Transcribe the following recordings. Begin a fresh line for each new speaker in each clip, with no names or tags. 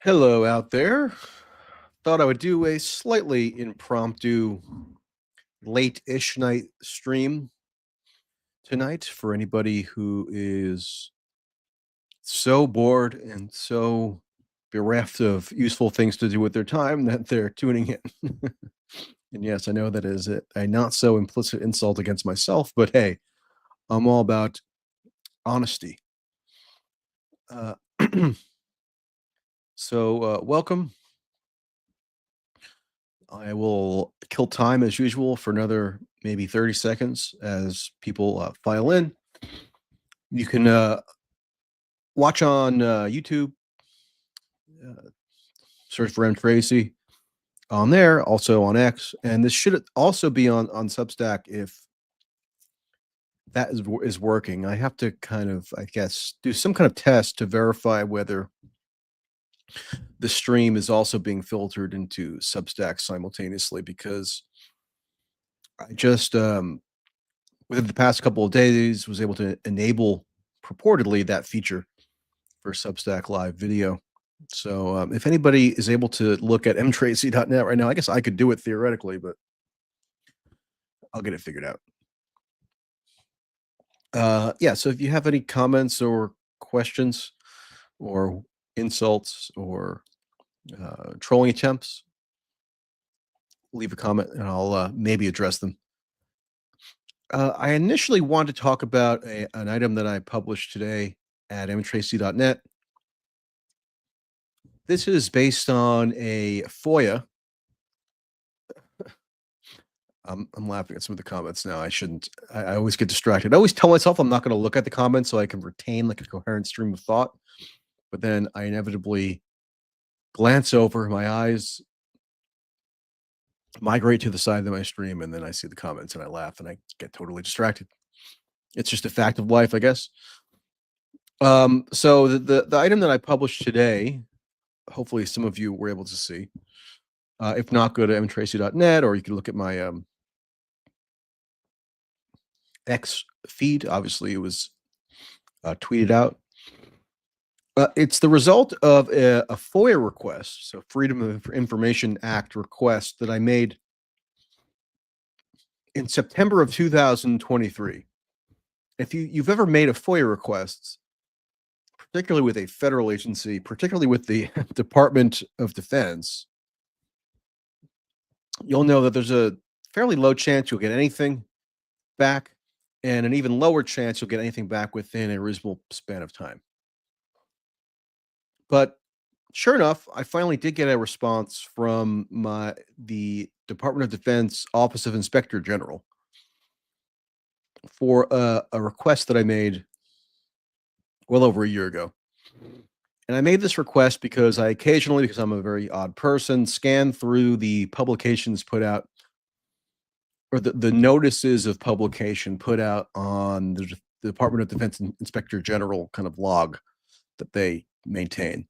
Hello out there. Thought I would do a slightly impromptu late-ish night stream tonight for anybody who is so bored and so bereft of useful things to do with their time that they're tuning in. And yes, I know that is a not so implicit insult against myself, but hey, I'm all about honesty. Uh, welcome. I will kill time as usual for another maybe 30 seconds as people file in. You can watch on YouTube, uh, search for M. Tracy on there, also on X. And this should also be on Substack if that is working. I have to kind of, I guess, do some kind of test to verify whether the stream is also being filtered into Substack simultaneously because I just within the past couple of days was able to enable purportedly that feature for Substack live video. So if anybody is able to look at mtracy.net right now, I guess I could do it theoretically, but I'll get it figured out. Yeah, so if you have any comments or questions or insults or trolling attempts, leave a comment and I'll maybe address them. I initially wanted to talk about an item that I published today at mtracy.net. This is based on a FOIA. I'm laughing at some of the comments now. I shouldn't. I always get distracted. I always tell myself I'm not going to look at the comments so I can retain like a coherent stream of thought. But then I inevitably glance over, my eyes migrate to the side of my stream, and then I see the comments and I laugh and I get totally distracted. It's just a fact of life, I guess. So the item that I published today, hopefully some of you were able to see. If not, go to mtracy.net or you can look at my X feed. Obviously, it was tweeted out. It's the result of a FOIA request, so Freedom of Information Act request that I made in September of 2023. If you've ever made a FOIA request, particularly with a federal agency, particularly with the Department of Defense, you'll know that there's a fairly low chance you'll get anything back and an even lower chance you'll get anything back within a reasonable span of time. But sure enough, I finally did get a response from the Department of Defense Office of Inspector General for a request that I made well over a year ago. And I made this request because I occasionally, because I'm a very odd person, scan through the publications put out or the notices of publication put out on the Department of Defense Inspector General kind of log that they maintain.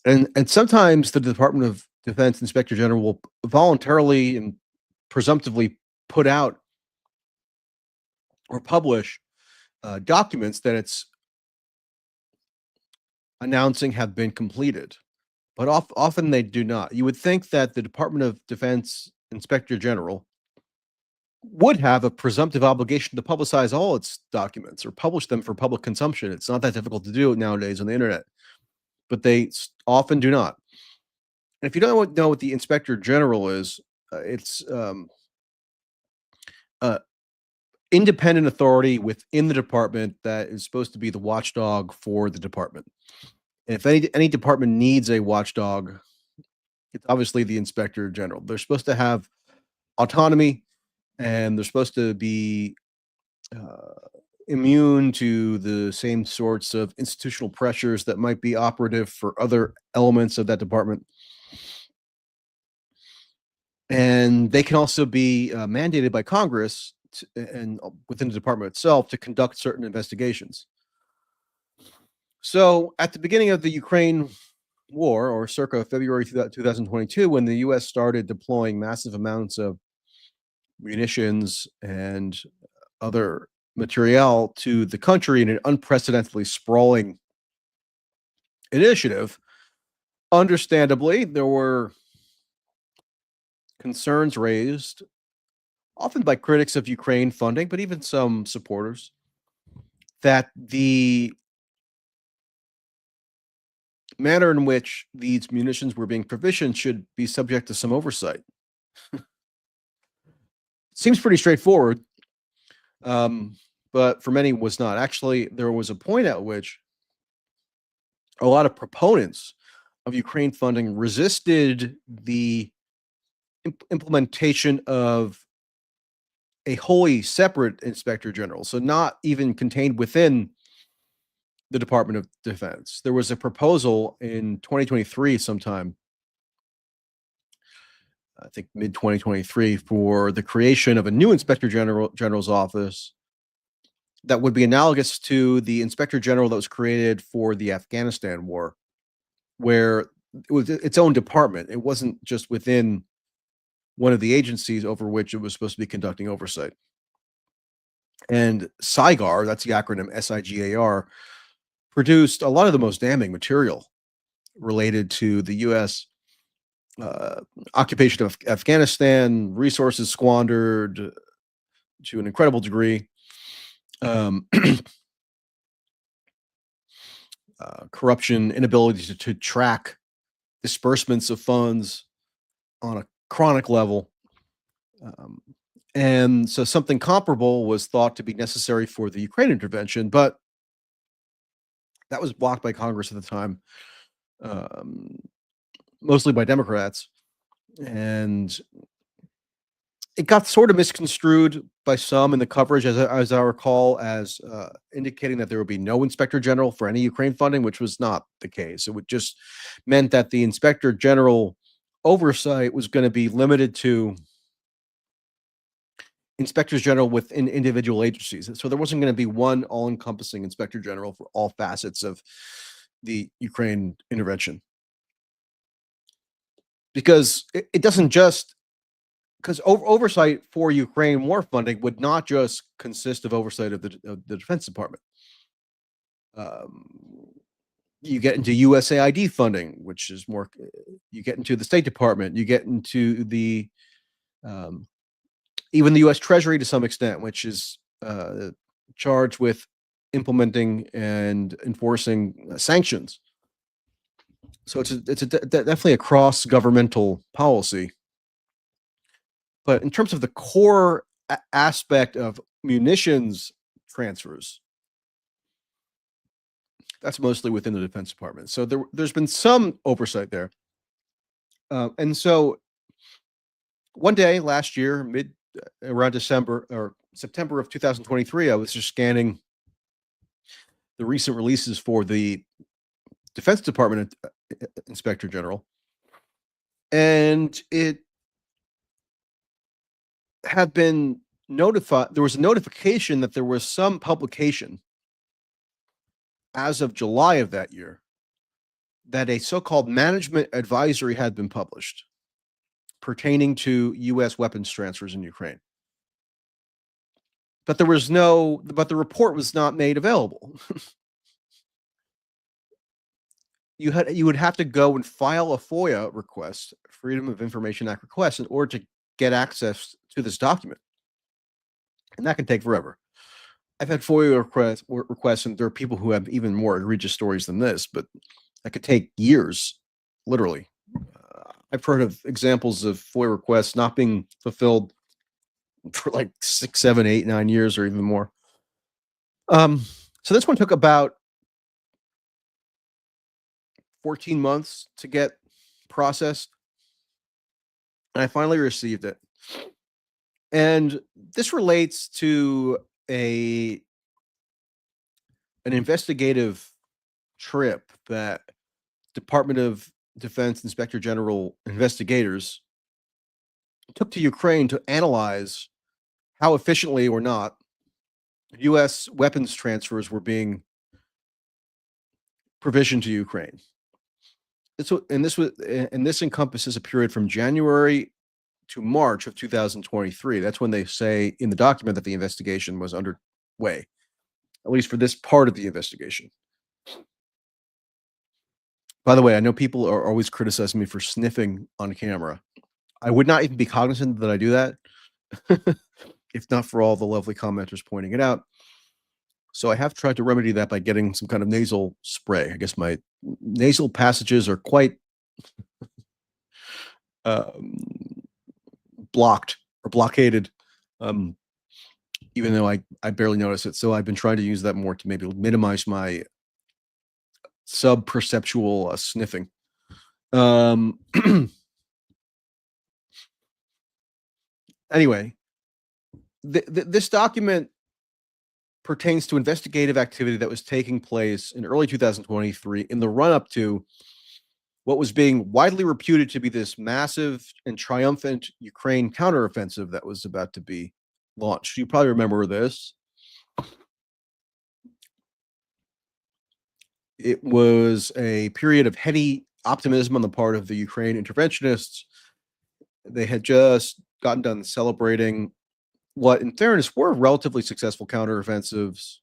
And sometimes the Department of Defense Inspector General will voluntarily and presumptively put out or publish documents that it's announcing have been completed, but often they do not. You would think that the Department of Defense Inspector General would have a presumptive obligation to publicize all its documents or publish them for public consumption. It's not that difficult to do nowadays on the internet, but they often do not. And if you don't know what the Inspector General is, it's independent authority within the department that is supposed to be the watchdog for the department. And if any department needs a watchdog, it's obviously the Inspector General. They're supposed to have autonomy, and they're supposed to be immune to the same sorts of institutional pressures that might be operative for other elements of that department. And they can also be mandated by Congress and within the department itself to conduct certain investigations. So at the beginning of the Ukraine war, or circa February 2022, when the U.S. started deploying massive amounts of munitions and other materiel to the country in an unprecedentedly sprawling initiative, Understandably, there were concerns raised, often by critics of Ukraine funding, but even some supporters, that the manner in which these munitions were being provisioned should be subject to some oversight. Seems pretty straightforward, um, but for many was not. Actually, there was a point at which a lot of proponents of Ukraine funding resisted the implementation of a wholly separate inspector general, so not even contained within the Department of Defense. There was a proposal in 2023 sometime, I think mid 2023, for the creation of a new General's office that would be analogous to the Inspector General that was created for the Afghanistan war, where it was its own department. It wasn't just within one of the agencies over which it was supposed to be conducting oversight. And SIGAR, that's the acronym SIGAR, produced a lot of the most damning material related to the U.S. Uh, occupation of Afghanistan, resources squandered to an incredible degree, um, corruption, inability to track disbursements of funds on a chronic level. Um, and so something comparable was thought to be necessary for the Ukraine intervention, but that was blocked by Congress at the time, um, mostly by Democrats. And it got sort of misconstrued by some in the coverage, as I recall, as indicating that there would be no inspector general for any Ukraine funding, which was not the case. It would just meant that the inspector general oversight was going to be limited to inspectors general within individual agencies. So there wasn't going to be one all-encompassing inspector general for all facets of the Ukraine intervention, because it doesn't just because oversight for Ukraine war funding would not just consist of oversight of the Defense Department. Um, you get into USAID funding, which is more. You get into the State Department. You get into the um, even the U.S. Treasury to some extent, which is charged with implementing and enforcing sanctions. So it's definitely a cross governmental policy. But in terms of the core aspect of munitions transfers, that's mostly within the Defense Department. So there's been some oversight there. And so one day last year, around December or September of 2023, I was just scanning the recent releases for the Defense Department Inspector General, and it had been notified. There was a notification that there was some publication as of July of that year that a so-called management advisory had been published pertaining to U.S. weapons transfers in Ukraine. But the report was not made available. You would have to go and file a FOIA request, Freedom of Information Act request, in order to get access to this document. And that can take forever. I've had FOIA requests, and there are people who have even more egregious stories than this, but that could take years, literally. I've heard of examples of FOIA requests not being fulfilled for like 6, 7, 8, 9 years or even more. So this one took about 14 months to get processed, and I finally received it. And this relates to an investigative trip that Department of Defense Inspector General investigators took to Ukraine to analyze how efficiently or not U.S. weapons transfers were being provisioned to Ukraine. This encompasses a period from January to March of 2023. That's when they say in the document that the investigation was underway, at least for this part of the investigation. By the way, I know people are always criticizing me for sniffing on camera. I would not even be cognizant that I do that if not for all the lovely commenters pointing it out. So I have tried to remedy that by getting some kind of nasal spray. I guess my nasal passages are quite um, blocked or blockaded, um, even though I barely notice it. So I've been trying to use that more to maybe minimize my sub perceptual sniffing. Um, anyway, this document pertains to investigative activity that was taking place in early 2023 in the run up to what was being widely reputed to be this massive and triumphant Ukraine counteroffensive that was about to be launched. You probably remember this. It was a period of heady optimism on the part of the Ukraine interventionists. They had just gotten done celebrating what, in fairness, were relatively successful counteroffensives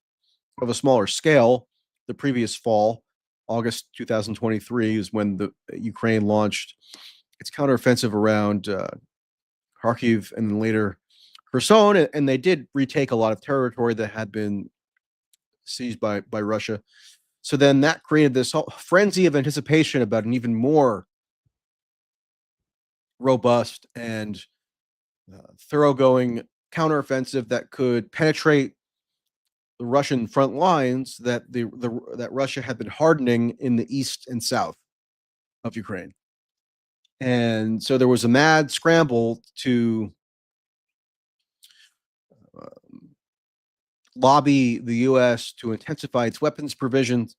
of a smaller scale. The previous fall, August 2023, is when the Ukraine launched its counteroffensive around Kharkiv and then later Kherson, and they did retake a lot of territory that had been seized by Russia. So then that created this whole frenzy of anticipation about an even more robust and thoroughgoing counteroffensive that could penetrate the Russian front lines that Russia had been hardening in the east and south of Ukraine. And so there was a mad scramble to um, lobby the U.S. to intensify its weapons provisions,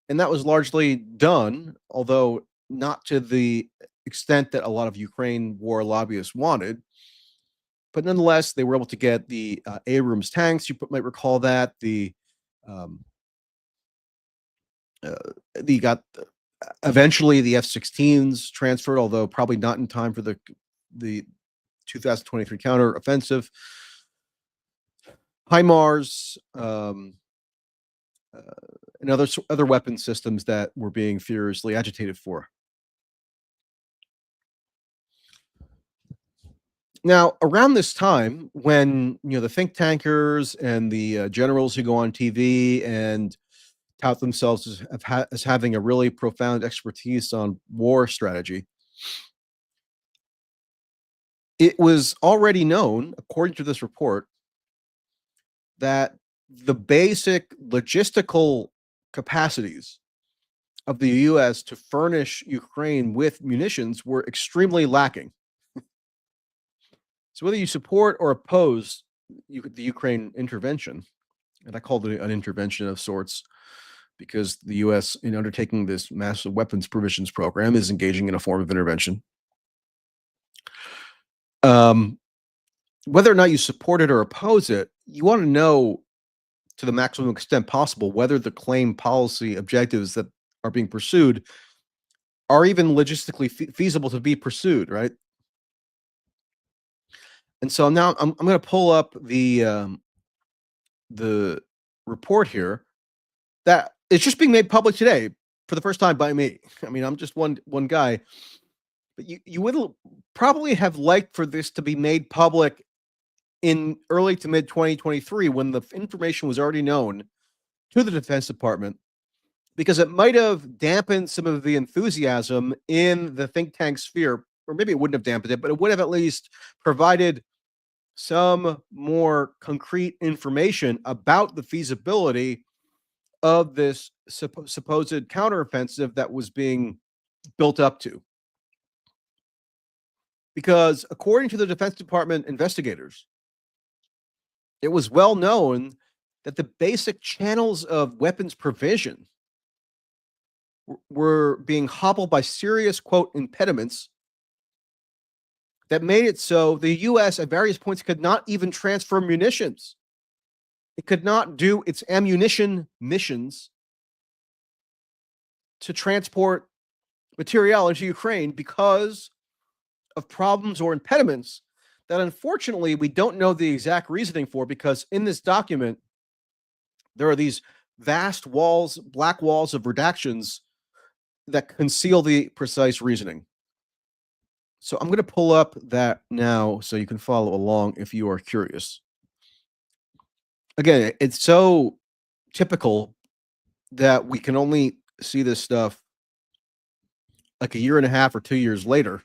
and that was largely done, although not to the extent that a lot of Ukraine war lobbyists wanted. But nonetheless, they were able to get the Abrams tanks. You might recall that um, uh, they got eventually the F-16s transferred, although probably not in time for the 2023 counter offensive. HIMARS, uh, and other weapon systems that were being furiously agitated for. Now, around this time, when the think tankers and the generals who go on TV and tout themselves as having a really profound expertise on war strategy, it was already known, according to this report, that the basic logistical capacities of the U.S. to furnish Ukraine with munitions were extremely lacking. So whether you support or oppose the Ukraine intervention, and I called it an intervention of sorts because the U.S., in undertaking this massive weapons provisions program, is engaging in a form of intervention. Whether or not you support it or oppose it, you want to know to the maximum extent possible whether the claim policy objectives that are being pursued are even logistically feasible to be pursued, right? And so now I'm going to pull up the report here that it's just being made public today for the first time by me. I mean, I'm just one guy, but you would probably have liked for this to be made public in early to mid 2023 when the information was already known to the Defense Department, because it might have dampened some of the enthusiasm in the think tank sphere, or maybe it wouldn't have dampened it, but it would have at least provided some more concrete information about the feasibility of this supposed counteroffensive that was being built up to. Because according to the Defense Department investigators, it was well known that the basic channels of weapons provision were being hobbled by serious, quote, impediments that made it so the U.S. at various points could not even transfer munitions. It could not do its ammunition missions to transport material into Ukraine because of problems or impediments that unfortunately we don't know the exact reasoning for, because in this document, there are these vast walls, black walls of redactions that conceal the precise reasoning. So I'm going to pull up that now so you can follow along if you are curious. Again, it's so typical that we can only see this stuff like a year and a half or 2 years later,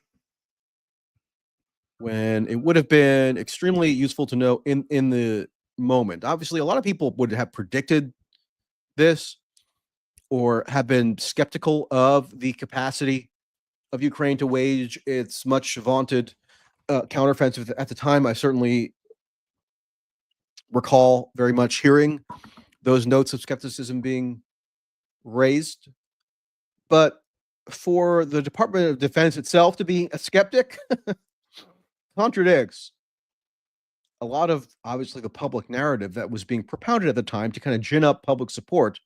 when it would have been extremely useful to know in the moment. Obviously, a lot of people would have predicted this or have been skeptical of the capacity of Ukraine to wage its much vaunted counteroffensive. At the time, I certainly recall very much hearing those notes of skepticism being raised. But for the Department of Defense itself to be a skeptic contradicts a lot of obviously the public narrative that was being propounded at the time to kind of gin up public support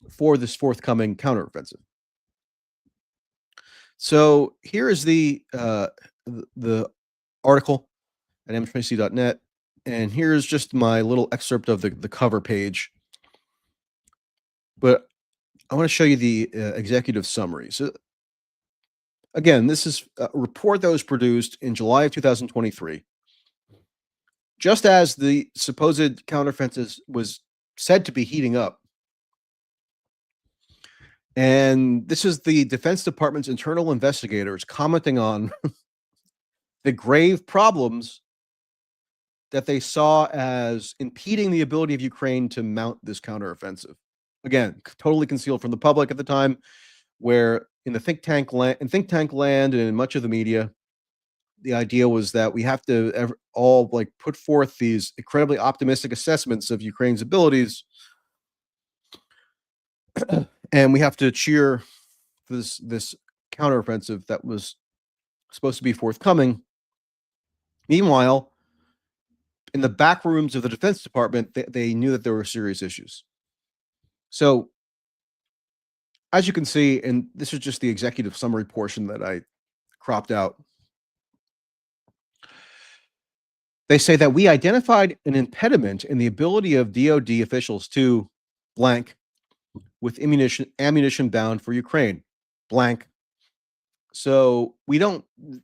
for this forthcoming counteroffensive. So here is the article at m20c.net, and here's just my little excerpt of the cover page. But I want to show you the executive summary. So again, this is a report that was produced in July of 2023, just as the supposed counteroffensive was said to be heating up. And this is the Defense Department's internal investigators commenting on the grave problems that they saw as impeding the ability of Ukraine to mount this counteroffensive. Again, totally concealed from the public at the time, where in the think tank land and in much of the media, the idea was that we have to all like put forth these incredibly optimistic assessments of Ukraine's abilities, and we have to cheer for this counteroffensive that was supposed to be forthcoming. Meanwhile, in the back rooms of the Defense Department, they knew that there were serious issues. So, as you can see, and this is just the executive summary portion that I cropped out, they say that we identified an impediment in the ability of DoD officials to blank with ammunition bound for Ukraine, blank. So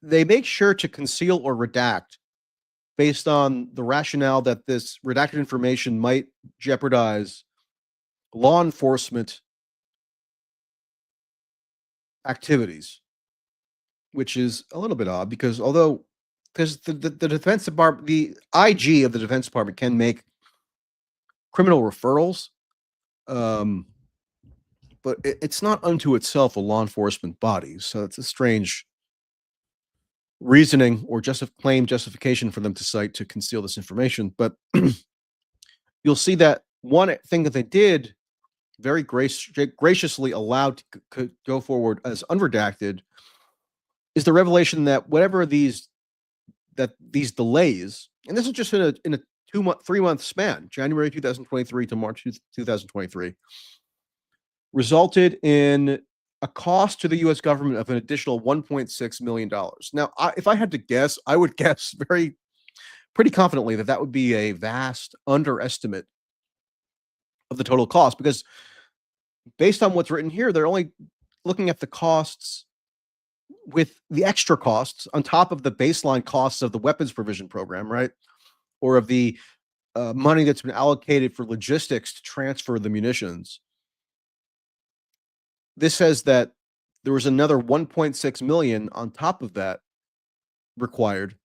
they make sure to conceal or redact based on the rationale that this redacted information might jeopardize law enforcement activities, which is a little bit odd because the Defense Department, the IG of the Defense Department can make criminal referrals, but it's not unto itself a law enforcement body. So it's a strange reasoning or justification for them to cite to conceal this information. But you'll see that one thing that they did very graciously allowed to go forward as unredacted is the revelation that these delays, and this is just in a 3-month span, January 2023 to March 2023, resulted in a cost to the U.S. government of an additional $1.6 million. Now, if I had to guess, I would guess pretty confidently that would be a vast underestimate of the total cost, because based on what's written here, they're only looking at the costs with the extra costs on top of the baseline costs of the weapons provision program, right? Or of the money that's been allocated for logistics to transfer the munitions. This says that there was another 1.6 million on top of that required,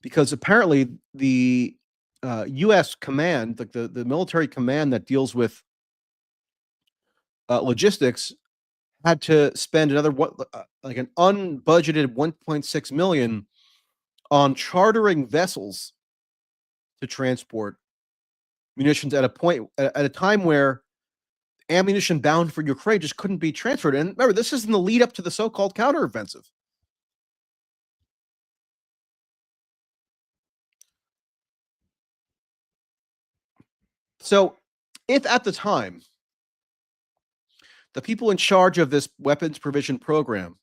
because apparently the U.S. command, like the military command that deals with logistics, had to spend another like an unbudgeted 1.6 million on chartering vessels to transport munitions at a time where ammunition bound for Ukraine just couldn't be transferred. And remember, this is in the lead up to the so-called counteroffensive. So, if at the time the people in charge of this weapons provision program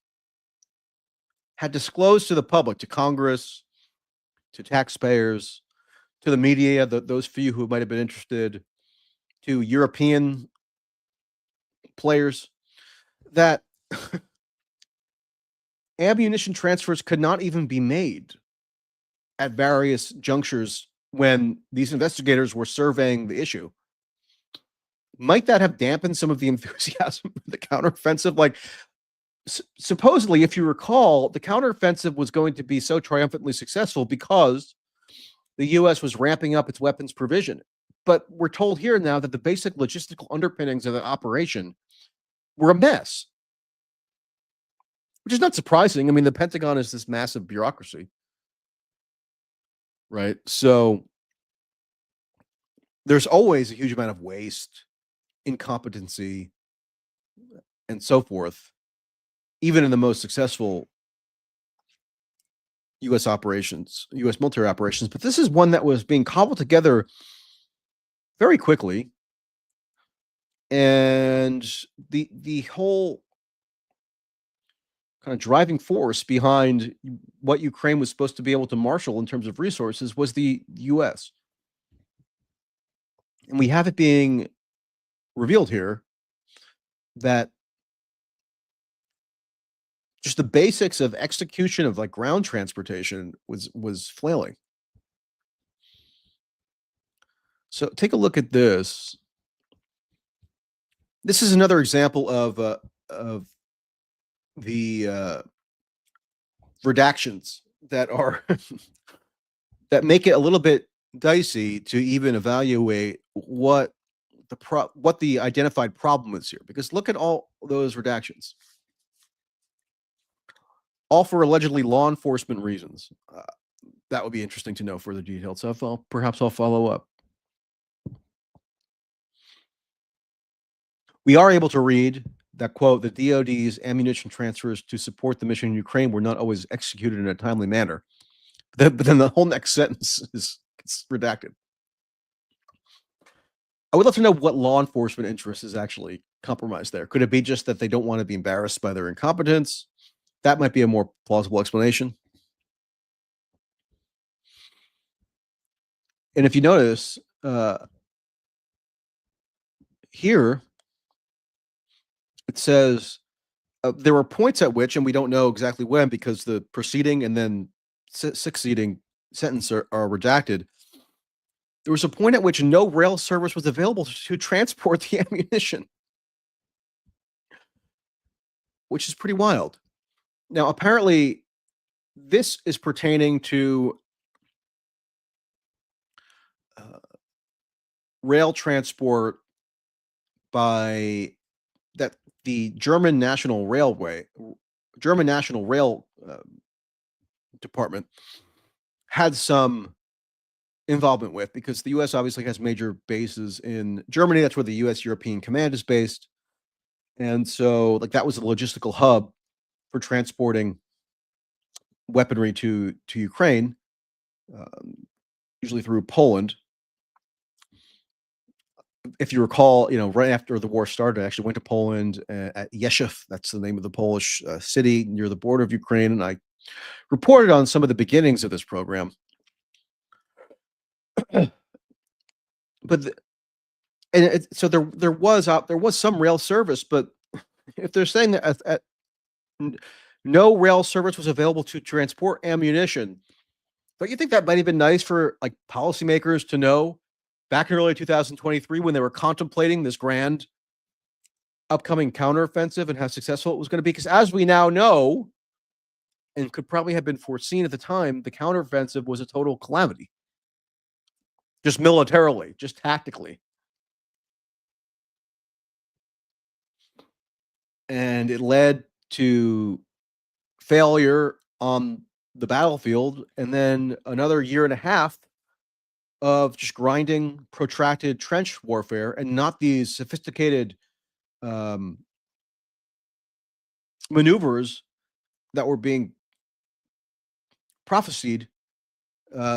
had disclosed to the public, to Congress, to taxpayers, to the media, those few who might have been interested, to European players, that ammunition transfers could not even be made at various junctures when these investigators were surveying the issue. Might that have dampened some of the enthusiasm for the counteroffensive? Like, supposedly, if you recall, the counteroffensive was going to be so triumphantly successful because the U.S. was ramping up its weapons provision. But we're told here now that the basic logistical underpinnings of the operation were a mess, which is not surprising. I mean, the Pentagon is this massive bureaucracy, right? So there's always a huge amount of waste, incompetency, and so forth, even in the most successful U.S. operations, U.S. military operations. But this is one that was being cobbled together very quickly, and the whole kind of driving force behind what Ukraine was supposed to be able to marshal in terms of resources was the U.S. And we have it being revealed here that just the basics of execution of like ground transportation was flailing. So take a look at this. This is another example of the redactions that are that make it a little bit dicey to even evaluate what the identified problem is here. Because look at all those redactions, all for allegedly law enforcement reasons. That would be interesting to know further details. So perhaps I'll follow up. We are able to read that, quote, the DoD's ammunition transfers to support the mission in Ukraine were not always executed in a timely manner. But then the whole next sentence is redacted. I would love to know what law enforcement interest is actually compromised there. Could it be just that they don't want to be embarrassed by their incompetence? That might be a more plausible explanation. And if you notice, here it says there were points at which, and we don't know exactly when because the preceding and then succeeding sentence are redacted. There was a point at which no rail service was available to transport the ammunition, which is pretty wild. Now, apparently, this is pertaining to rail transport by that the German National Rail Department had some involvement with, because the U.S. obviously has major bases in Germany. That's where the U.S. European Command is based. And so, like, that was a logistical hub for transporting weaponry to Ukraine, usually through Poland. If you recall, right after the war started, I actually went to Poland at Yeshiv. That's the name of the Polish city near the border of Ukraine, and I reported on some of the beginnings of this program. But so there was some rail service, but if they're saying that no rail service was available to transport ammunition, don't you think that might have been nice for like policymakers to know back in early 2023 when they were contemplating this grand upcoming counteroffensive and how successful it was going to be? Because as we now know, and could probably have been foreseen at the time, the counteroffensive was a total calamity. Just militarily, just tactically. And it led to failure on the battlefield, and then another year and a half of just grinding, protracted trench warfare, and not these sophisticated maneuvers that were being prophesied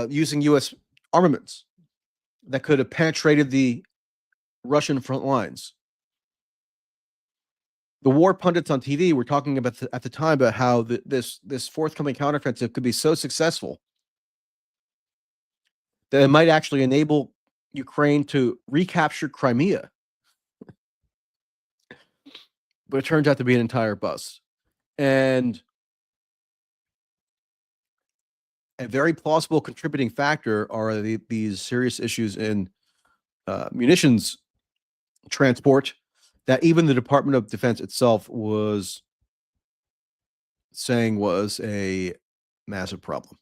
using U.S. armaments that could have penetrated the Russian front lines. The war pundits on TV were talking about at the time about how this forthcoming counteroffensive could be so successful that it might actually enable Ukraine to recapture Crimea. but it turns out to be an entire bus. And a very plausible contributing factor are these serious issues in munitions transport that even the Department of Defense itself was saying was a massive problem.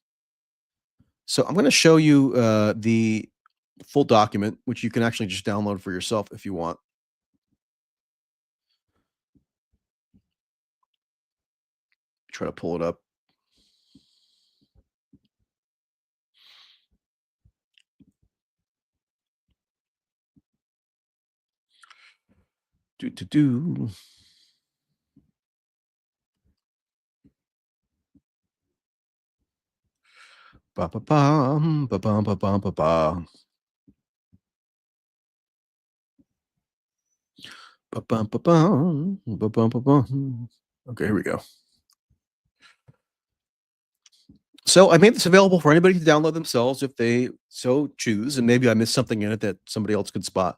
So I'm going to show you the full document, which you can actually just download for yourself if you want. Try to pull it up. Do. Ba ba bum ba bum ba bum ba ba. Ba bum ba bum ba bum ba bum. Okay, here we go. So I made this available for anybody to download themselves if they so choose, and maybe I missed something in it that somebody else could spot.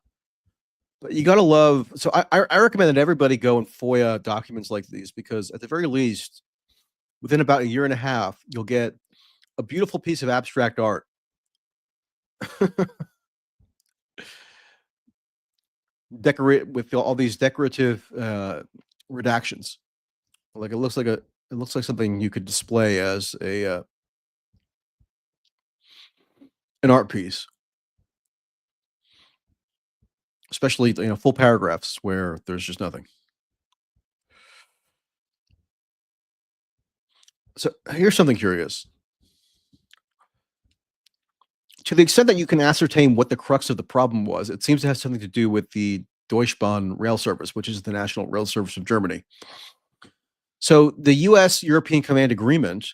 But you gotta love. So I recommend that everybody go and FOIA documents like these because at the very least, within about a year and a half, you'll get a beautiful piece of abstract art. Decorate with all these decorative redactions. Like it looks like something you could display as a an art piece, especially full paragraphs where there's just nothing. So here's something curious. To the extent that you can ascertain what the crux of the problem was, it seems to have something to do with the Deutschbahn rail service, which is the national rail service of Germany. So the US European Command Agreement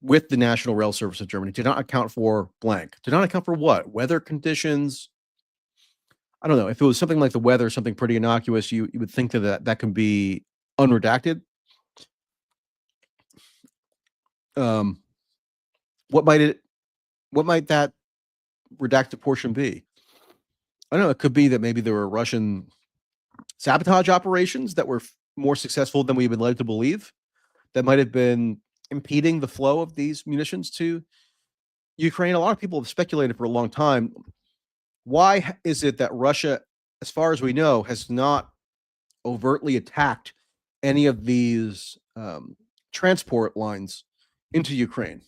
with the National Rail Service of Germany did not account for blank. Did not account for what? Weather conditions. I don't know. If it was something like the weather, something pretty innocuous, you would think that can be unredacted. Um, what might it? What might that redacted portion be? I don't know. It could be that maybe there were Russian sabotage operations that were more successful than we've been led to believe. That might have been impeding the flow of these munitions to Ukraine. A lot of people have speculated for a long time. Why is it that Russia, as far as we know, has not overtly attacked any of these transport lines into Ukraine?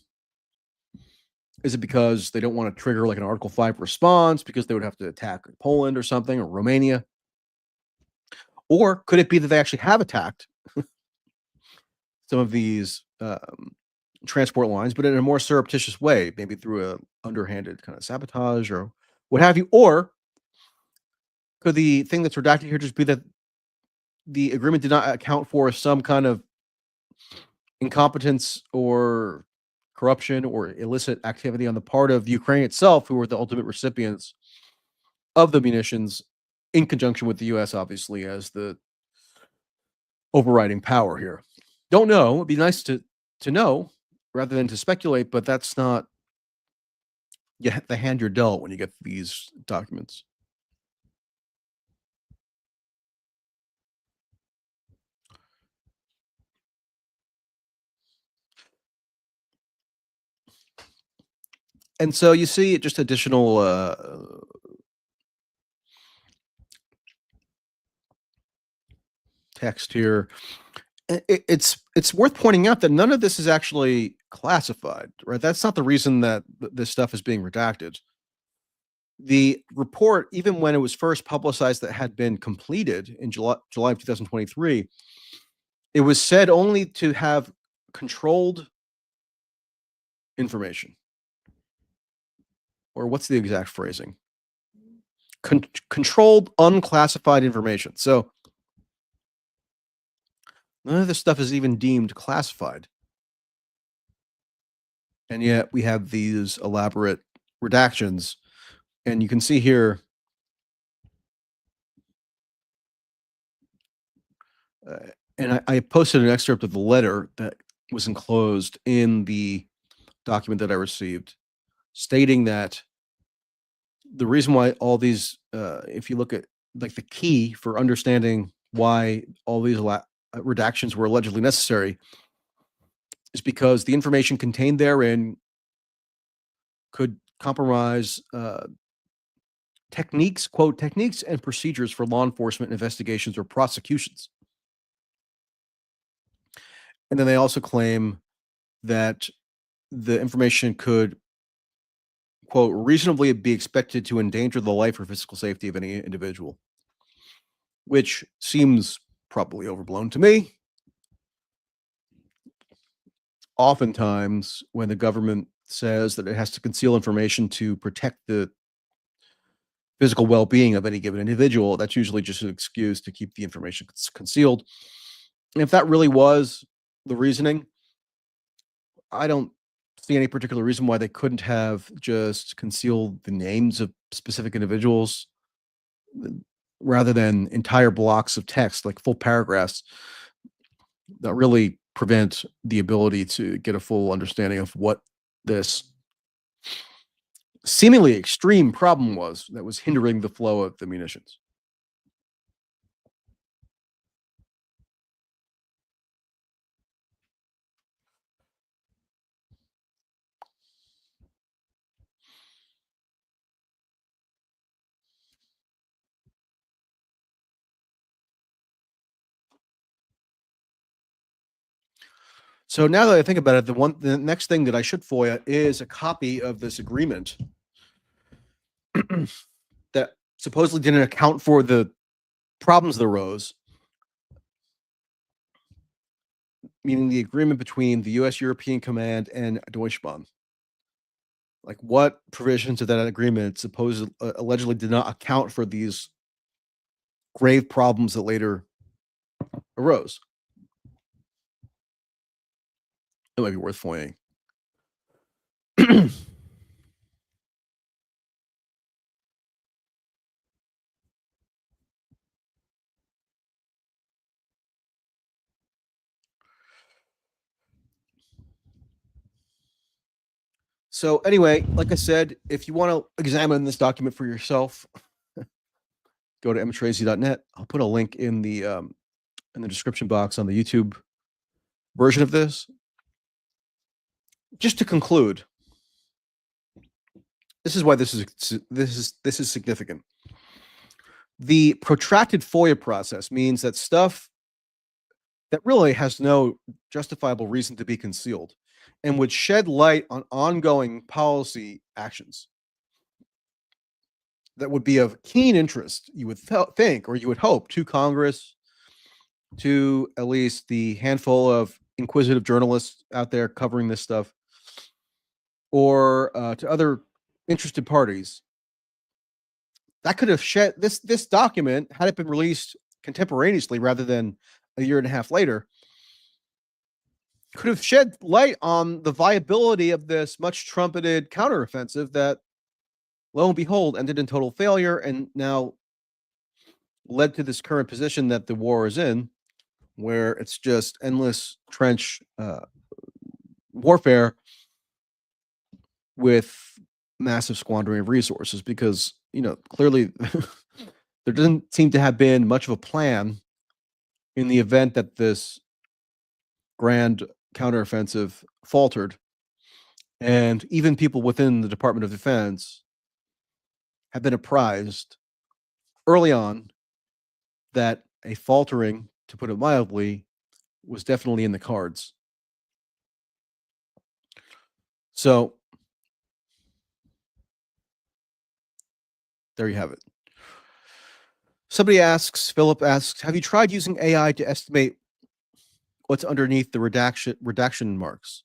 Is it because they don't want to trigger like an Article 5 response because they would have to attack Poland or something or Romania? Or could it be that they actually have attacked some of these transport lines, but in a more surreptitious way, maybe through a underhanded kind of sabotage or what have you? Or could the thing that's redacted here just be that the agreement did not account for some kind of incompetence or corruption or illicit activity on the part of Ukraine itself, who were the ultimate recipients of the munitions, in conjunction with the US, obviously, as the overriding power here? Don't know. It'd be nice to know rather than to speculate, but that's not the hand you're dealt when you get these documents. And so you see just additional text here. It's worth pointing out that none of this is actually classified, right? That's not the reason that this stuff is being redacted. The report, even when it was first publicized that had been completed in July of 2023, it was said only to have controlled information. Or what's the exact phrasing? Controlled unclassified information. So none of this stuff is even deemed classified. And yet we have these elaborate redactions. And you can see here, and I posted an excerpt of the letter that was enclosed in the document that I received, stating that the reason why all these, if you look at like the key for understanding why all these redactions were allegedly necessary is because the information contained therein could compromise techniques and procedures for law enforcement investigations or prosecutions. And then they also claim that the information could, quote, reasonably be expected to endanger the life or physical safety of any individual, which seems probably overblown to me. Oftentimes, when the government says that it has to conceal information to protect the physical well-being of any given individual, that's usually just an excuse to keep the information concealed. And if that really was the reasoning, I don't see any particular reason why they couldn't have just concealed the names of specific individuals rather than entire blocks of text, like full paragraphs that really prevent the ability to get a full understanding of what this seemingly extreme problem was that was hindering the flow of the munitions. So now that I think about it, the next thing that I should FOIA is a copy of this agreement that supposedly didn't account for the problems that arose, meaning the agreement between the U.S. European Command and Deutsche Bahn. Like, what provisions of that agreement allegedly did not account for these grave problems that later arose? It might be worth FOIAing. So anyway, like I said, if you want to examine this document for yourself, go to mtracy.net. I'll put a link in the description box on the YouTube version of this. Just to conclude, this is why this is significant. The protracted FOIA process means that stuff that really has no justifiable reason to be concealed and would shed light on ongoing policy actions that would be of keen interest, you would think, or you would hope, to Congress, to at least the handful of inquisitive journalists out there covering this stuff, or to other interested parties. That could have shed this document, had it been released contemporaneously rather than a year and a half later, could have shed light on the viability of this much trumpeted counteroffensive that, lo and behold, ended in total failure and now led to this current position that the war is in, where it's just endless trench warfare with massive squandering of resources, because, clearly there doesn't seem to have been much of a plan in the event that this grand counteroffensive faltered. And even people within the Department of Defense have been apprised early on that a faltering, to put it mildly, was definitely in the cards. So there you have it. Philip asks, have you tried using AI to estimate what's underneath the redaction marks?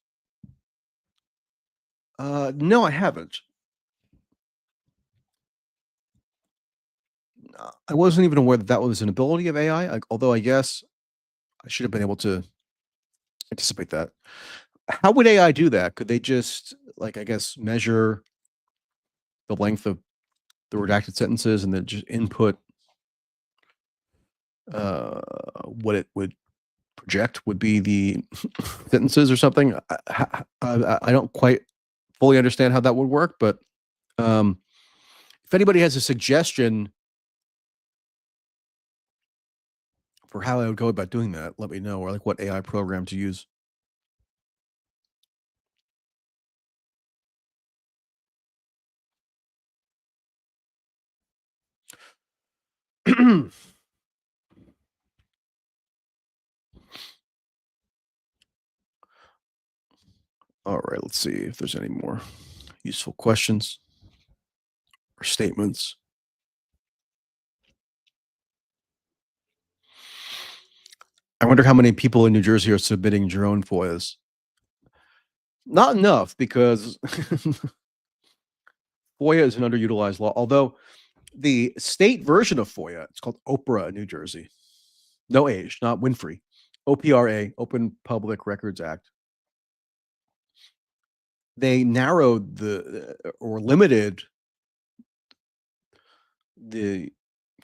No, I haven't. I wasn't even aware that that was an ability of AI, although I guess I should have been able to anticipate that. How would AI do that? Could they just, measure the length of the redacted sentences and then just input what it would project would be the sentences or something? I don't quite fully understand how that would work, but if anybody has a suggestion for how I would go about doing that, let me know, or like what AI program to use. All right, let's see if there's any more useful questions or statements. I wonder how many people in New Jersey are submitting drone FOIAs. Not enough because FOIA is an underutilized law. Although the state version of FOIA, it's called Oprah in New Jersey. No age, not Winfrey. OPRA, Open Public Records Act. They narrowed or limited the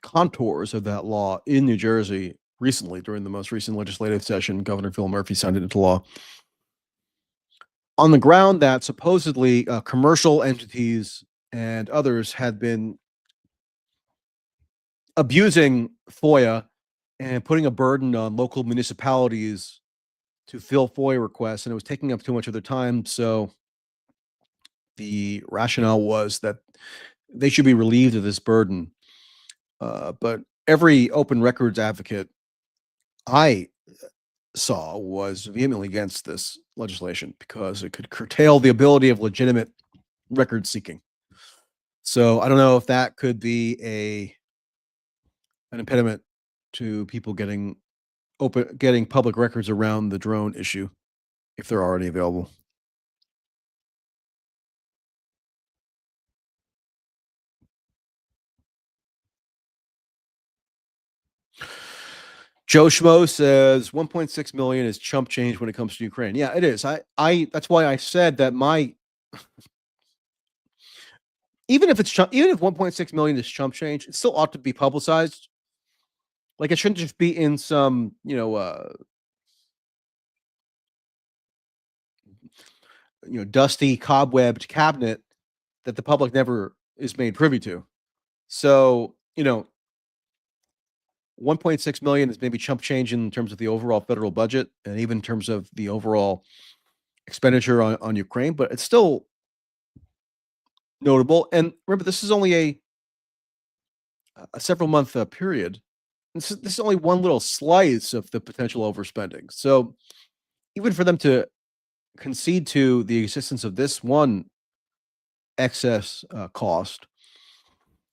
contours of that law in New Jersey recently during the most recent legislative session. Governor Phil Murphy signed it into law on the ground that supposedly commercial entities and others had been abusing FOIA and putting a burden on local municipalities to fill FOIA requests, and it was taking up too much of their time. So the rationale was that they should be relieved of this burden. But every open records advocate I saw was vehemently against this legislation because it could curtail the ability of legitimate record seeking. So I don't know if that could be an impediment to people getting public records around the drone issue if they're already available. Joe Schmo says 1.6 million is chump change when it comes to Ukraine. Yeah, it is. I that's why I said that even if 1.6 million is chump change, it still ought to be publicized. Like it shouldn't just be in some, dusty cobwebbed cabinet that the public never is made privy to. So, 1.6 million is maybe chump change in terms of the overall federal budget and even in terms of the overall expenditure on Ukraine, but it's still notable. And remember, this is only a several month period. This is only one little slice of the potential overspending. So even for them to concede to the existence of this one excess cost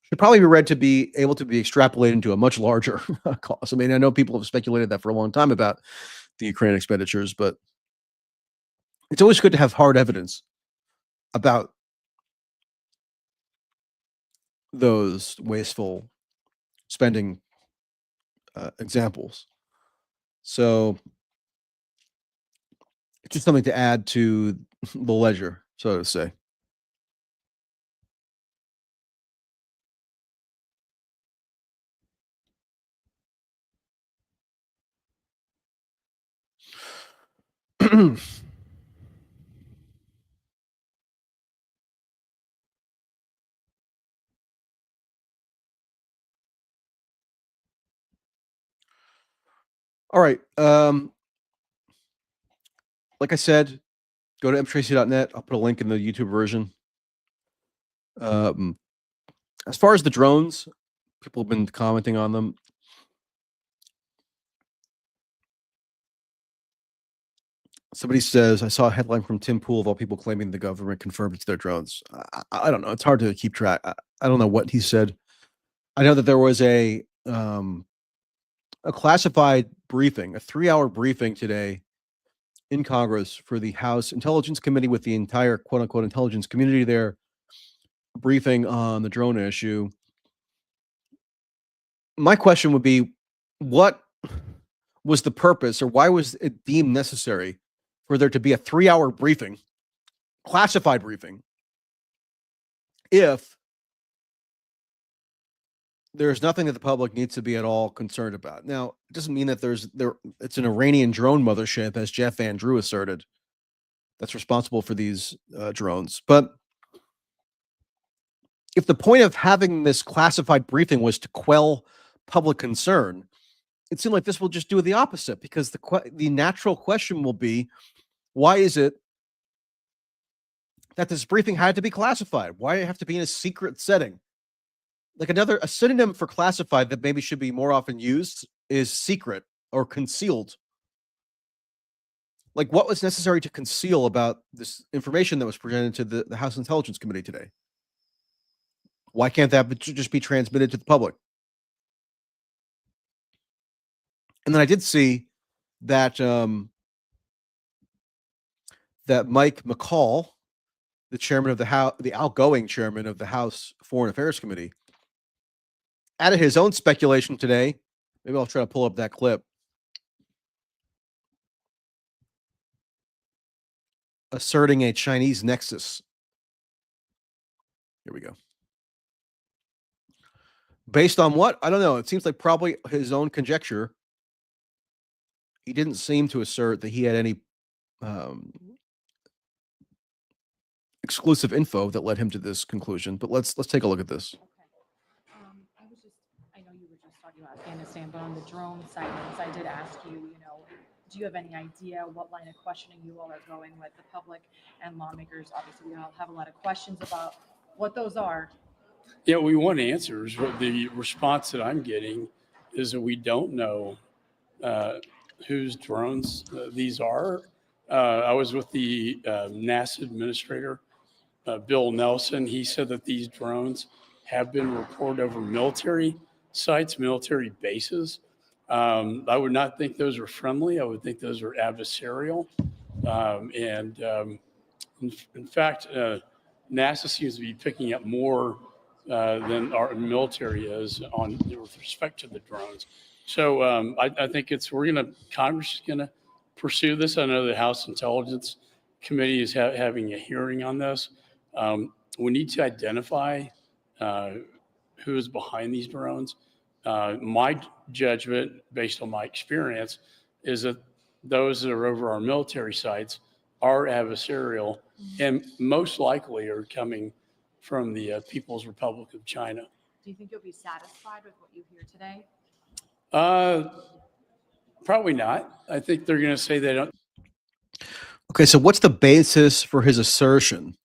should probably be read to be able to be extrapolated into a much larger cost. I mean, I know people have speculated that for a long time about the Ukraine expenditures, but it's always good to have hard evidence about those wasteful spending examples. So it's just something to add to the ledger, so to say. All right. Like I said, go to mtracy.net. I'll put a link in the YouTube version. Um, as far as the drones, people have been commenting on them. Somebody says, I saw a headline from Tim Pool of all people claiming the government confirmed it's their drones. I don't know. It's hard to keep track. I don't know what he said. I know that there was a classified briefing, a 3-hour briefing today in Congress for the House Intelligence Committee with the entire quote unquote intelligence community there, briefing on the drone issue. My question would be, what was the purpose or why was it deemed necessary for there to be a 3-hour briefing, classified briefing, if there's nothing that the public needs to be at all concerned about? Now, it doesn't mean that it's an Iranian drone mothership, as Jeff Van Drew asserted, that's responsible for these drones. But if the point of having this classified briefing was to quell public concern, it seemed like this will just do the opposite, because the natural question will be, why is it that this briefing had to be classified? Why did it have to be in a secret setting? Like a synonym for classified that maybe should be more often used is secret or concealed. Like, what was necessary to conceal about this information that was presented to the House Intelligence Committee today? Why can't that just be transmitted to the public? And then I did see that that Mike McCall, the chairman of the outgoing chairman of the House Foreign Affairs Committee, added his own speculation today. Maybe I'll try to pull up that clip. Asserting a Chinese nexus. Here we go. Based on what? I don't know. It seems like probably his own conjecture. He didn't seem to assert that he had any exclusive info that led him to this conclusion. But let's take a look at this.
I know you were just talking about Afghanistan, but on the drone sightings, I did ask you, do you have any idea what line of questioning you all are going with? The public and lawmakers, obviously, we all have a lot of questions about what those are.
Yeah, we want answers. But the response that I'm getting is that we don't know whose drones these are. I was with the NASA administrator, Bill Nelson. He said that these drones have been reported over military sites, military bases. I would not think those are friendly. I would think those are adversarial. In fact, NASA seems to be picking up more than our military is with respect to the drones. So I think Congress is gonna pursue this. I know the House Intelligence Committee is having a hearing on this. We need to identify who is behind these drones. My judgment, based on my experience, is that those that are over our military sites are adversarial and most likely are coming from the People's Republic of China.
Do you think you'll be satisfied with what you hear today?
Probably not. I think they're going to say they don't.
Okay, so what's the basis for his assertion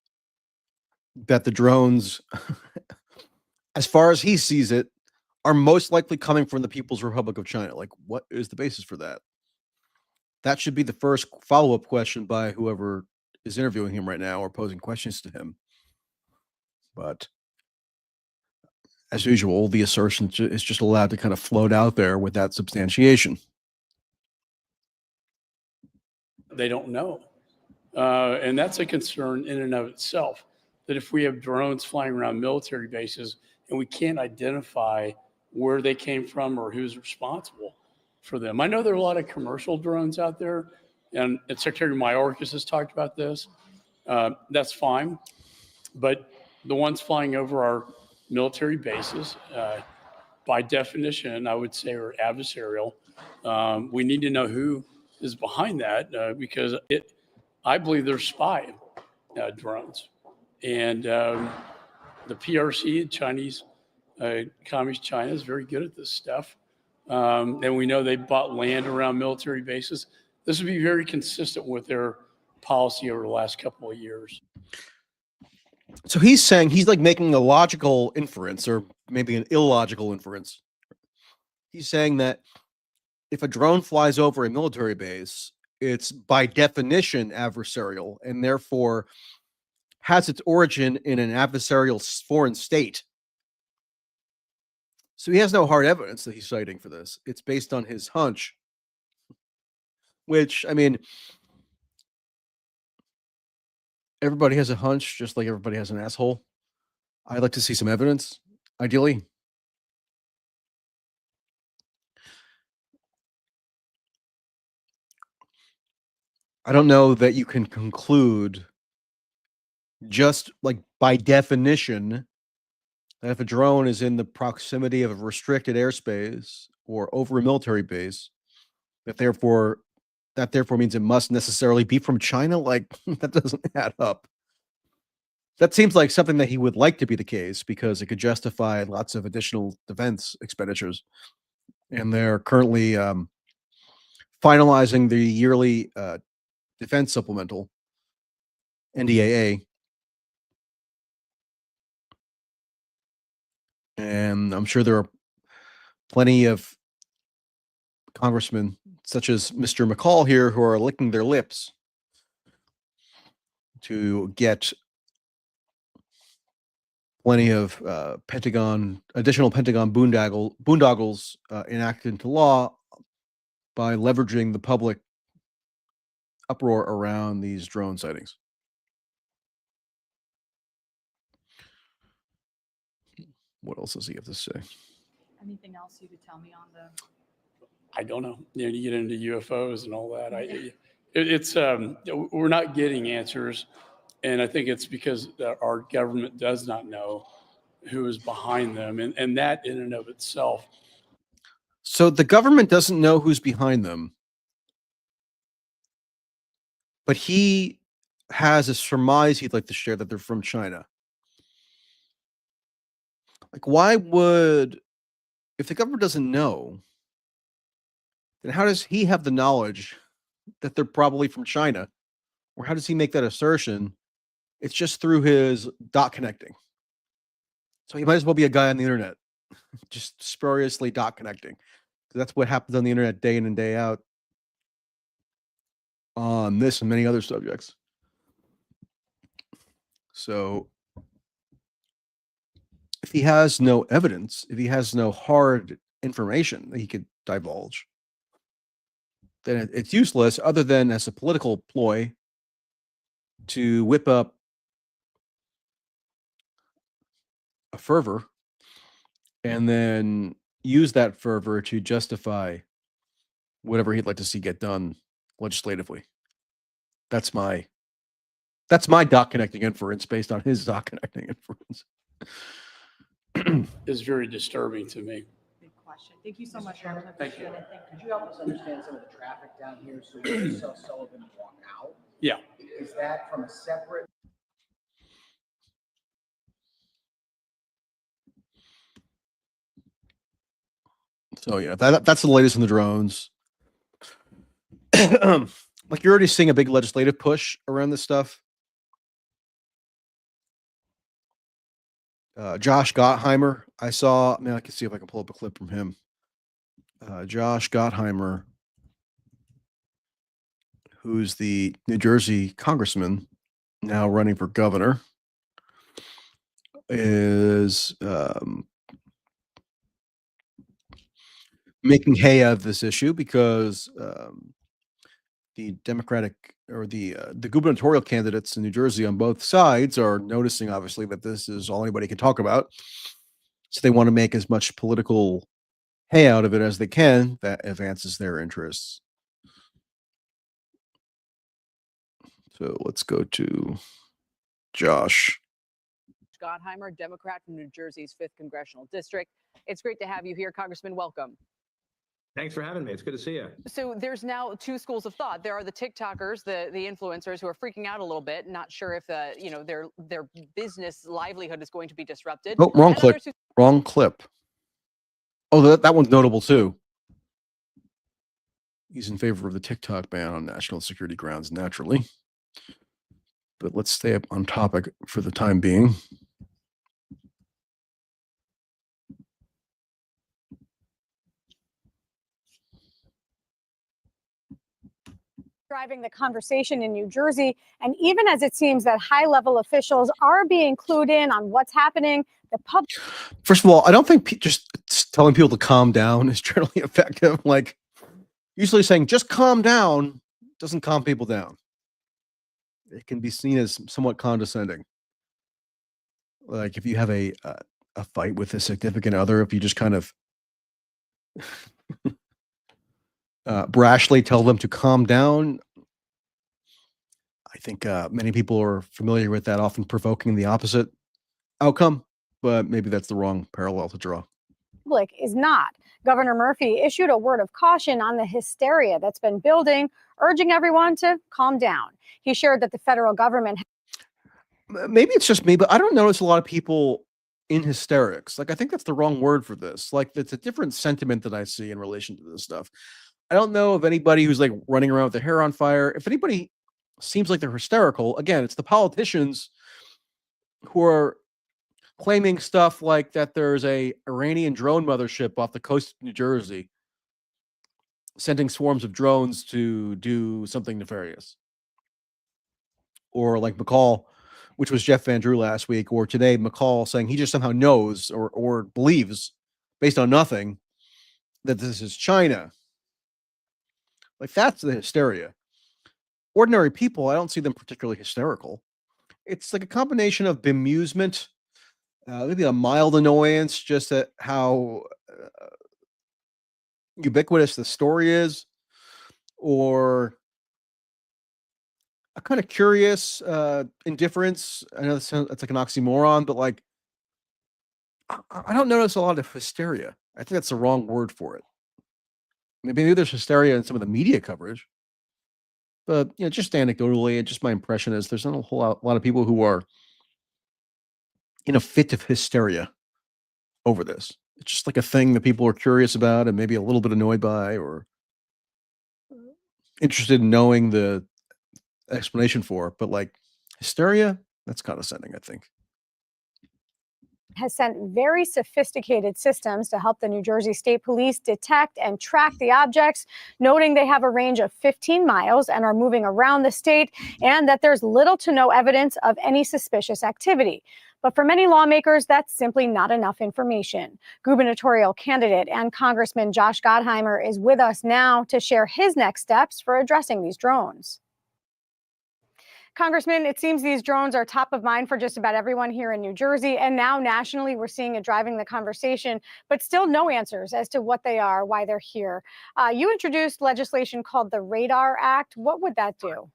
that the drones, as far as he sees it, are most likely coming from the People's Republic of China? Like, what is the basis for that? That should be the first follow-up question by whoever is interviewing him right now or posing questions to him. But as usual, the assertion is just allowed to kind of float out there without substantiation.
They don't know. And that's a concern in and of itself, that if we have drones flying around military bases and we can't identify where they came from or who's responsible for them. I know there are a lot of commercial drones out there, and Secretary Mayorkas has talked about this. That's fine. But the ones flying over our military bases, by definition, I would say are adversarial. We need to know who is behind that because I believe they're spy drones. And the PRC, Chinese, Communist China, is very good at this stuff. And we know they bought land around military bases. This would be very consistent with their policy over the last couple of years.
So he's saying, he's like making a logical inference, or maybe an illogical inference. He's saying that if a drone flies over a military base, it's by definition adversarial and therefore has its origin in an adversarial foreign state. So he has no hard evidence that he's citing for this. It's based on his hunch, which, I mean, everybody has a hunch, just like everybody has an asshole. I'd like to see some evidence, ideally. I don't know that you can conclude just like by definition that if a drone is in the proximity of a restricted airspace or over a military base, that therefore means it must necessarily be from China. Like, that doesn't add up. That seems like something that he would like to be the case because it could justify lots of additional defense expenditures. and they're currently finalizing the yearly defense supplemental, NDAA. And I'm sure there are plenty of congressmen, such as Mr. McCall here, who are licking their lips to get plenty of additional Pentagon boondoggles enacted into law by leveraging the public uproar around these drone sightings. What else does he have to say?
Anything else you could tell me on the?
I don't know. You get into UFOs and all that. We're not getting answers, and I think it's because our government does not know who is behind them, and that in and of itself.
So the government doesn't know who's behind them, but he has a surmise he'd like to share that they're from China. Like, why would, if the government doesn't know, then how does he have the knowledge that they're probably from China? Or how does he make that assertion? It's just through his dot connecting. So he might as well be a guy on the internet, just spuriously dot connecting. That's what happens on the internet day in and day out on this and many other subjects. So if he has no evidence, if he has no hard information that he could divulge, then it's useless other than as a political ploy to whip up a fervor and then use that fervor to justify whatever he'd like to see get done legislatively. That's my dot connecting inference based on his dot connecting inference.
Is very disturbing to me.
Big question. Thank you so much.
Thank you.
Could you help us understand some of the traffic down here? So when you saw Sullivan walk out,
Yeah.
is that from a separate?
So yeah, that's the latest in the drones. Like, you're already seeing a big legislative push around this stuff. Josh Gottheimer, I can see if I can pull up a clip from him. Josh Gottheimer, who's the New Jersey congressman now running for governor, is making hay of this issue because the Democratic or the gubernatorial candidates in New Jersey on both sides are noticing, obviously, that this is all anybody can talk about. So they want to make as much political hay out of it as they can that advances their interests. So let's go to Josh
Gottheimer, Democrat from New Jersey's 5th Congressional District. It's great to have you here, Congressman. Welcome.
Thanks for having me. It's good to see you.
So there's now two schools of thought. There are the TikTokers, the influencers who are freaking out a little bit, not sure if their business livelihood is going to be disrupted.
Oh, wrong clip. Wrong clip. Oh, that one's notable too. He's in favor of the TikTok ban on national security grounds, naturally. But let's stay up on topic for the time being.
Driving the conversation in New Jersey, and even as it seems that high-level officials are being clued in on what's happening, the public.
First of all, I don't think just telling people to calm down is generally effective. Like, usually saying just calm down doesn't calm people down. It can be seen as somewhat condescending. Like, if you have a fight with a significant other, if you just kind of brashly tell them to calm down, I think many people are familiar with that, often provoking the opposite outcome, but maybe that's the wrong parallel to draw.
Public is not. Governor Murphy issued a word of caution on the hysteria that's been building, urging everyone to calm down. He shared that the federal government.
Maybe it's just me, but I don't notice a lot of people in hysterics. Like, I think that's the wrong word for this. Like, it's a different sentiment that I see in relation to this stuff. I don't know of anybody who's like running around with their hair on fire. If anybody seems like they're hysterical, again, it's the politicians who are claiming stuff like that there's a Iranian drone mothership off the coast of New Jersey sending swarms of drones to do something nefarious. Or like McCall, which was Jeff Van Drew last week, or today McCall saying he just somehow knows or believes, based on nothing, that this is China. Like, that's the hysteria. Ordinary people, I don't see them particularly hysterical. It's like a combination of bemusement, maybe a mild annoyance, just at how ubiquitous the story is, or a kind of curious indifference. I know that's like an oxymoron, but like, I don't notice a lot of hysteria. I think that's the wrong word for it. Maybe there's hysteria in some of the media coverage, but just anecdotally, and just my impression is there's not a whole lot of people who are in a fit of hysteria over this. It's just like a thing that people are curious about and maybe a little bit annoyed by, or interested in knowing the explanation for. But like, hysteria, that's condescending, I think.
Has sent very sophisticated systems to help the New Jersey State Police detect and track the objects, noting they have a range of 15 miles and are moving around the state, and that there's little to no evidence of any suspicious activity. But for many lawmakers, that's simply not enough information. Gubernatorial candidate and Congressman Josh Gottheimer is with us now to share his next steps for addressing these drones. Congressman, it seems these drones are top of mind for just about everyone here in New Jersey, and now nationally we're seeing it driving the conversation, but still no answers as to what they are, why they're here. You introduced legislation called the Radar Act. What would that do?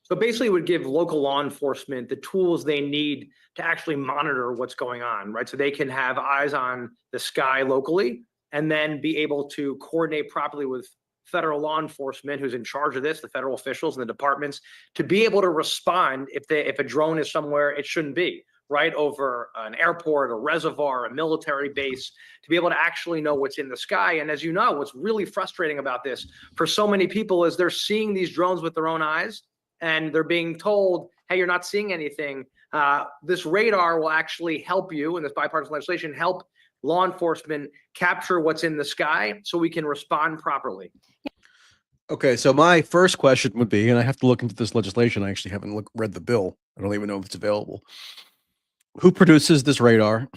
So basically it would give local law enforcement the tools they need to actually monitor what's going on, right? So they can have eyes on the sky locally and then be able to coordinate properly with federal law enforcement who's in charge of this, the federal officials and the departments, to be able to respond if a drone is somewhere it shouldn't be, right? Over an airport, a reservoir, a military base, to be able to actually know what's in the sky. And as you know, what's really frustrating about this for so many people is they're seeing these drones with their own eyes and they're being told, hey, you're not seeing anything. This radar will actually help you, and this bipartisan legislation help law enforcement capture what's in the sky so we can respond properly.
Okay, so my first question would be, and I have to look into this legislation. I actually haven't read the bill. I don't even know if it's available. Who produces this radar?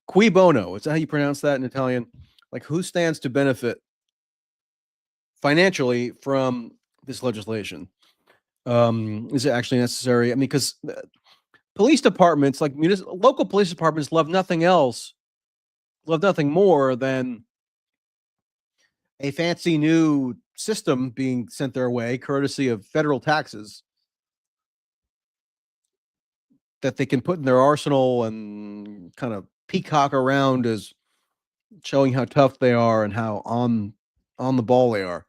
Cui bono. Is that how you pronounce that in Italian? Like, who stands to benefit financially from this legislation? Is it actually necessary? I mean, because police departments, like local police departments, love nothing more than a fancy new system being sent their way, courtesy of federal taxes, that they can put in their arsenal and kind of peacock around as showing how tough they are and how on the ball they are.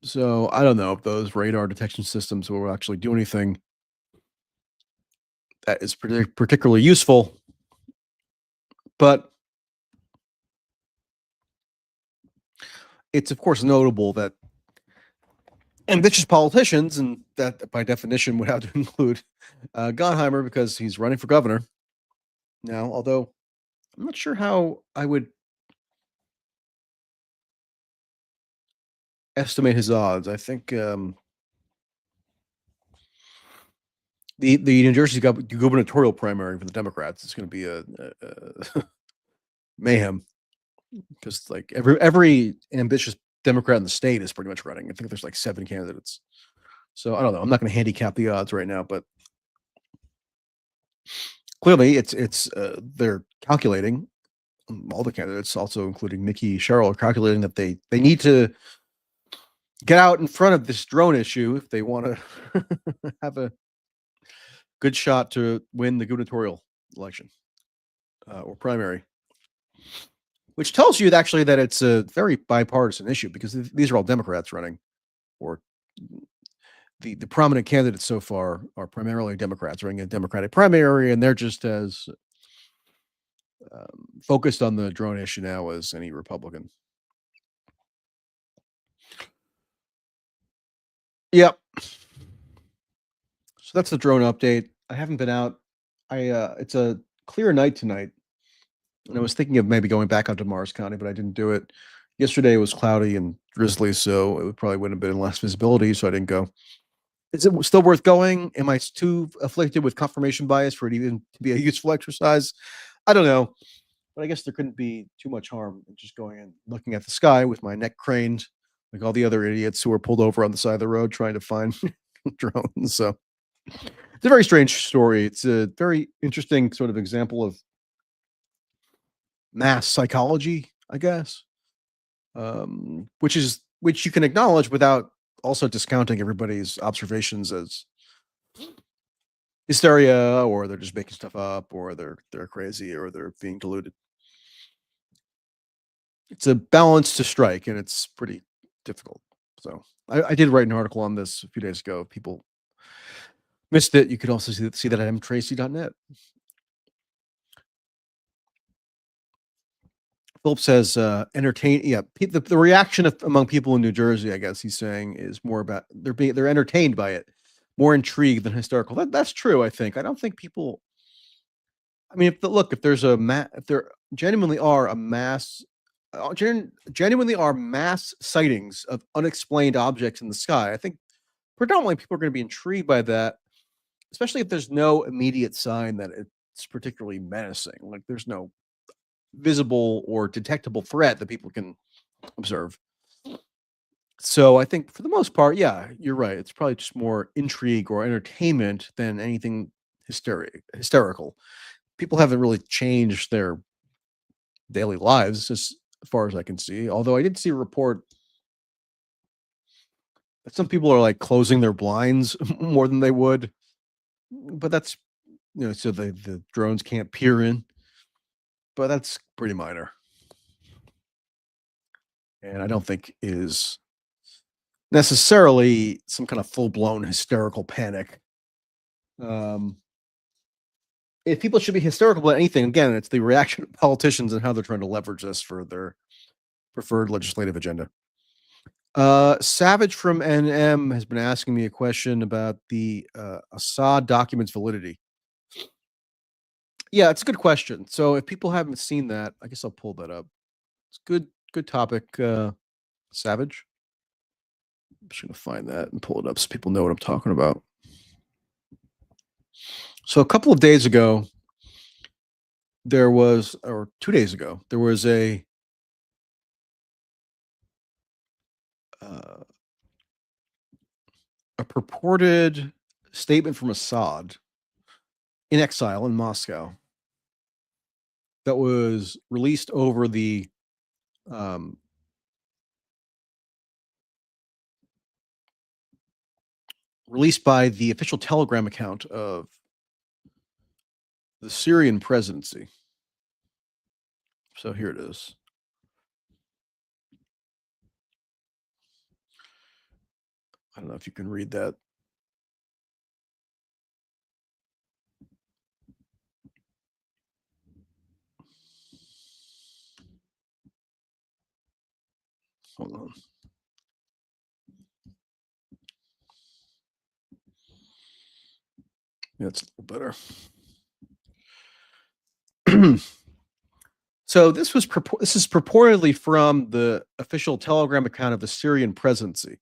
So I don't know if those radar detection systems will actually do anything that is particularly useful, but it's of course notable that ambitious politicians, and that by definition would have to include Gottheimer, because he's running for governor now, although I'm not sure how I would estimate his odds. I think the New Jersey gubernatorial primary for the Democrats is going to be a mayhem, because like every ambitious Democrat in the state is pretty much running. I think there's like 7 candidates. So I don't know. I'm not going to handicap the odds right now, but clearly it's they're calculating, all the candidates, also including Nikki Sherrill, are calculating that they need to get out in front of this drone issue if they want to have a good shot to win the gubernatorial election or primary, which tells you actually that it's a very bipartisan issue, because these are all Democrats running, or the prominent candidates so far are primarily Democrats running a Democratic primary, and they're just as focused on the drone issue now as any Republican. Yep. So that's the drone update. I haven't been out. It's a clear night tonight, and I was thinking of maybe going back out to Morris County, but I didn't do it. Yesterday it was cloudy and drizzly, so it probably wouldn't have been less visibility, so I didn't go. Is it still worth going? Am I too afflicted with confirmation bias for it even to be a useful exercise? I don't know, but I guess there couldn't be too much harm in just going and looking at the sky with my neck craned, like all the other idiots who were pulled over on the side of the road trying to find drones. So it's a very strange story. It's a very interesting sort of example of mass psychology, I guess, which you can acknowledge without also discounting everybody's observations as hysteria, or they're just making stuff up, or they're crazy, or they're being deluded. It's a balance to strike, and it's pretty difficult. So I did write an article on this a few days ago. If people missed it, you could also see that at mtracy.net. Philip says, entertain. Yeah, the reaction among people in New Jersey, I guess he's saying, is more about they're entertained by it, more intrigued than hysterical. That's true. I think. I don't think people. I mean, if there's if there genuinely are genuinely are mass sightings of unexplained objects in the sky, I think predominantly people are going to be intrigued by that, especially if there's no immediate sign that it's particularly menacing. Like there's no visible or detectable threat that people can observe. So I think for the most part, yeah, you're right. It's probably just more intrigue or entertainment than anything hysterical. People haven't really changed their daily lives as far as I can see. Although I did see a report that some people are like closing their blinds more than they would, but that's so the drones can't peer in. But that's pretty minor, and I don't think is necessarily some kind of full-blown hysterical panic. If people should be hysterical about anything, again, it's the reaction of politicians and how they're trying to leverage this for their preferred legislative agenda. Savage from NM has been asking me a question about the Assad documents validity. Yeah, it's a good question. So if people haven't seen that, I guess I'll pull that up. It's good topic, Savage. I'm just gonna find that and pull it up so people know what I'm talking about. So a couple of days ago, or 2 days ago, there was a purported statement from Assad in exile in Moscow that was released over the released by the official Telegram account of the Syrian presidency. So here it is. I don't know if you can read that. Hold on. Yeah, it's a little better. So this is purportedly from the official Telegram account of the Syrian presidency.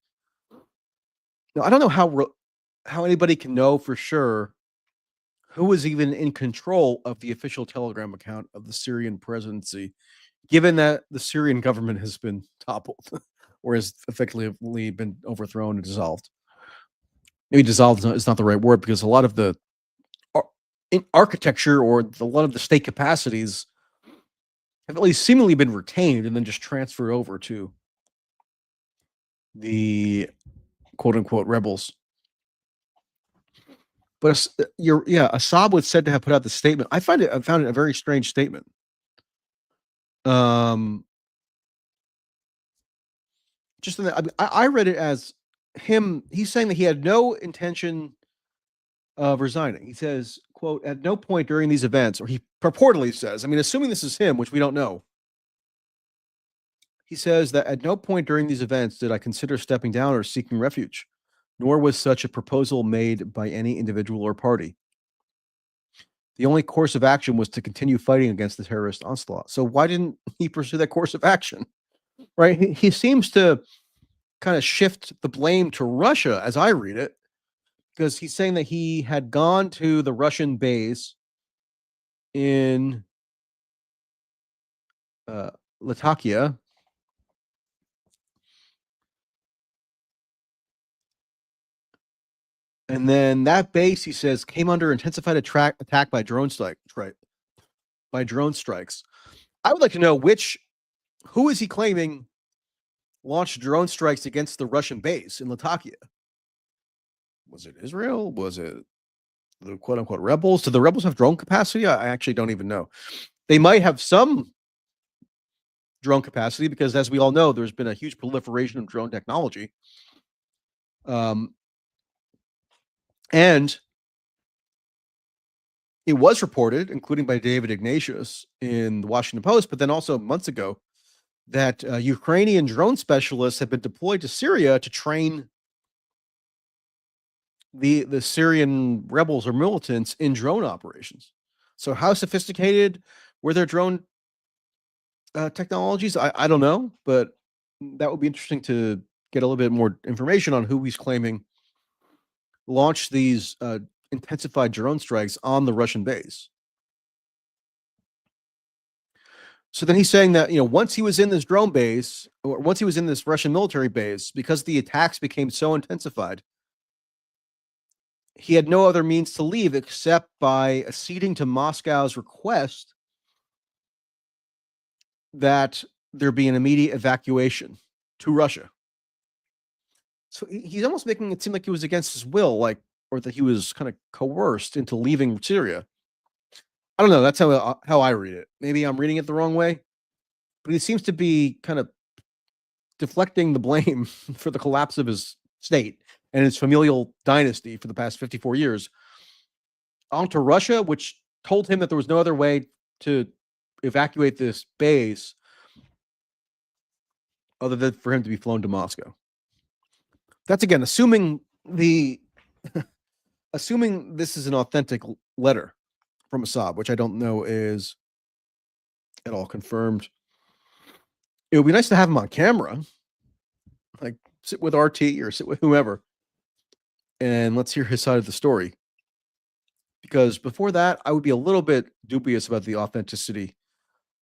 Now, I don't know how anybody can know for sure who was even in control of the official Telegram account of the Syrian presidency, given that the Syrian government has been toppled or has effectively been overthrown and dissolved. Maybe dissolved is not the right word, because a lot of the architecture or a lot of the state capacities have at least seemingly been retained and then just transferred over to the quote unquote rebels. But Assad was said to have put out the statement. I found it a very strange statement. Just I read it as he's saying that he had no intention of resigning. He says, quote, at no point during these events, or he purportedly says, I mean, assuming this is him, which we don't know, he says that at no point during these events did I consider stepping down or seeking refuge, nor was such a proposal made by any individual or party. The only course of action was to continue fighting against the terrorist onslaught. So why didn't he pursue that course of action? Right? He seems to kind of shift the blame to Russia as I read it, because he's saying that he had gone to the Russian base in Latakia. And then that base, he says, came under intensified attack by drone strikes. I would like to know who is he claiming launched drone strikes against the Russian base in Latakia? Was it Israel? Was it the quote unquote rebels? Do the rebels have drone capacity? I actually don't even know. They might have some drone capacity because, as we all know, there's been a huge proliferation of drone technology. And it was reported, including by David Ignatius in the Washington Post, but then also months ago, that Ukrainian drone specialists have been deployed to Syria to train the Syrian rebels or militants in drone operations. So how sophisticated were their drone technologies? I don't know, but that would be interesting to get a little bit more information on who he's claiming launched these intensified drone strikes on the Russian base. So then he's saying that, once he was in this drone base, or once he was in this Russian military base, because the attacks became so intensified, he had no other means to leave except by acceding to Moscow's request that there be an immediate evacuation to Russia. So he's almost making it seem like he was against his will, or that he was kind of coerced into leaving Syria. I don't know. That's how I read it. Maybe I'm reading it the wrong way, but he seems to be kind of deflecting the blame for the collapse of his state and his familial dynasty for the past 54 years onto Russia, which told him that there was no other way to evacuate this base other than for him to be flown to Moscow. That's, again, assuming this is an authentic letter from Assad, which I don't know is at all confirmed. It would be nice to have him on camera, like sit with RT or sit with whoever, and let's hear his side of the story. Because before that, I would be a little bit dubious about the authenticity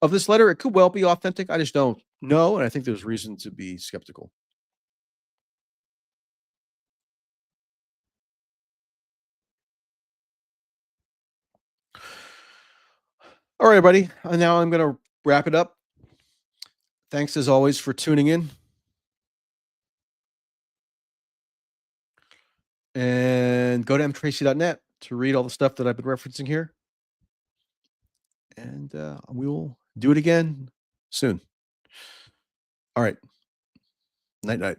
of this letter. It could well be authentic. I just don't know, and I think there's reason to be skeptical. All right, everybody. Now I'm going to wrap it up. Thanks, as always, for tuning in. And go to mtracy.net to read all the stuff that I've been referencing here. And we will do it again soon. All right. Night, night.